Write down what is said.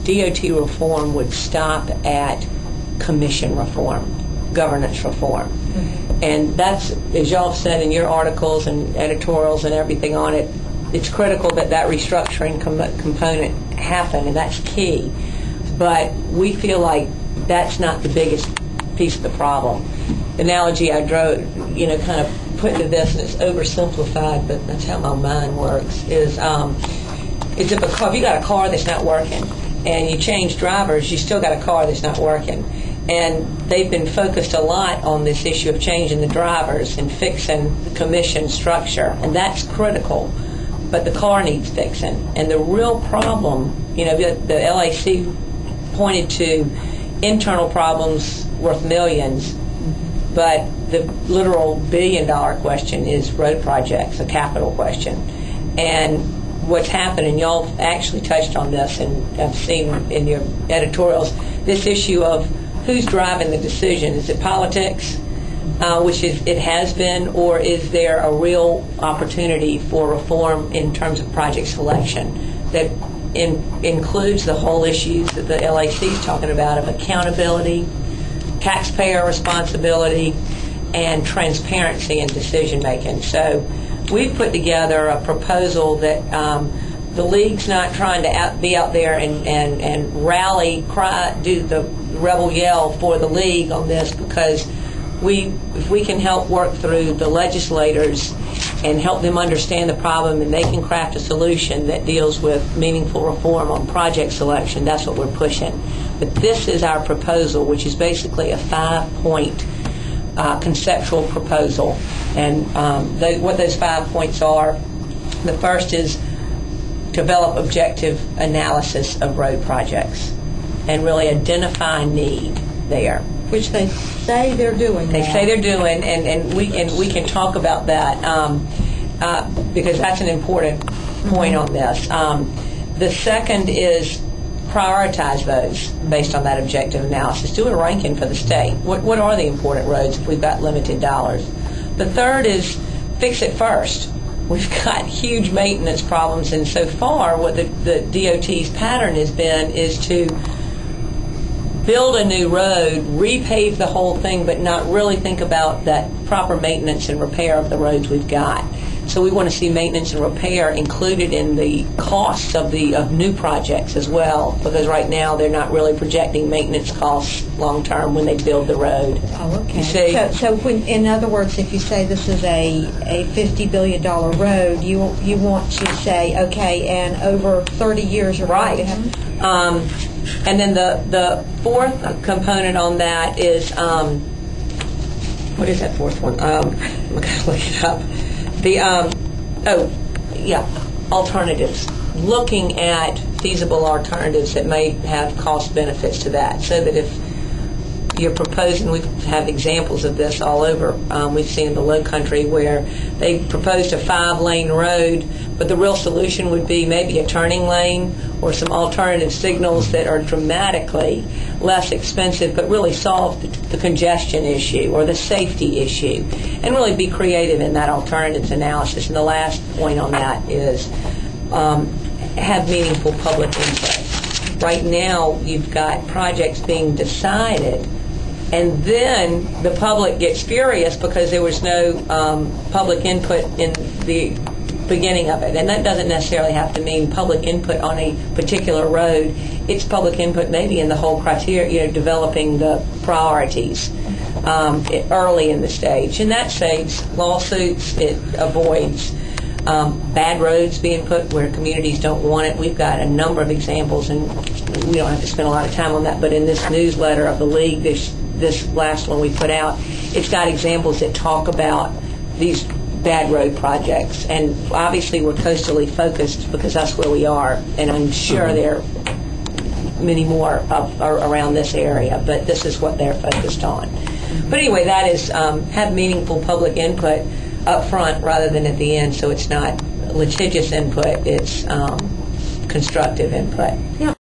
DOT reform would stop at commission reform, governance reform. Mm-hmm. And that's, as y'all have said in your articles and editorials and everything on it, it's critical that that restructuring component happen, and that's key. But we feel like that's not the biggest piece of the problem. The analogy I drew, kind of put into this, and it's oversimplified, but that's how my mind works, is if you got a car that's not working and you change drivers, you still got a car that's not working. And they've been focused a lot on this issue of changing the drivers and fixing the commission structure, and that's critical. But the car needs fixing. And the real problem, the LAC pointed to internal problems worth millions, but the literal billion-dollar question is road projects, a capital question. And what's happened, and y'all actually touched on this, and I've seen in your editorials, this issue of who's driving the decision. Is it politics, which it has been, or is there a real opportunity for reform in terms of project selection that includes the whole issues that the LAC is talking about of accountability, taxpayer responsibility, and transparency in decision making? So we've put together a proposal that the league's not trying to be out there and rally, cry, do the rebel yell for the league on this, because if we can help work through the legislators and help them understand the problem, and they can craft a solution that deals with meaningful reform on project selection, that's what we're pushing. But this is our proposal, which is basically a 5-point conceptual proposal. And what those 5 points are: the first is develop objective analysis of road projects and really identify need there. Which they say they're doing. They say they're doing, and we can talk about that because that's an important point on this. The second is prioritize those based on that objective analysis. Do a ranking for the state. What are the important roads if we've got limited dollars? The third is fix it first. We've got huge maintenance problems, and so far what the DOT's pattern has been is to build a new road, repave the whole thing, but not really think about that proper maintenance and repair of the roads we've got. So we want to see maintenance and repair included in the costs of new projects as well, because right now they're not really projecting maintenance costs long term when they build the road. Oh, okay. You see? So when, in other words, if you say this is a $50 billion road, you want to say, okay, and over 30 years you're right. going to have... And then the fourth component on that is, what is that fourth one? I'm going to look it up. Alternatives. Looking at feasible alternatives that may have cost benefits to that, so that if you're proposing, we have examples of this all over. We've seen in the Low Country where they proposed a 5-lane road, but the real solution would be maybe a turning lane or some alternative signals that are dramatically less expensive, but really solve the congestion issue or the safety issue, and really be creative in that alternatives analysis. And the last point on that is have meaningful public input. Right now, you've got projects being decided, and then the public gets furious because there was no public input in the beginning of it. And that doesn't necessarily have to mean public input on a particular road. It's public input maybe in the whole criteria, developing the priorities early in the stage. And that saves lawsuits. It avoids bad roads being put where communities don't want it. We've got a number of examples, and we don't have to spend a lot of time on that, but in this newsletter of the league, this last one we put out, it's got examples that talk about these bad road projects. And obviously we're coastally focused because that's where we are, and I'm sure there are many more around this area, but this is what they're focused on. But anyway, that is have meaningful public input up front rather than at the end, so it's not litigious input, it's constructive input. Yeah.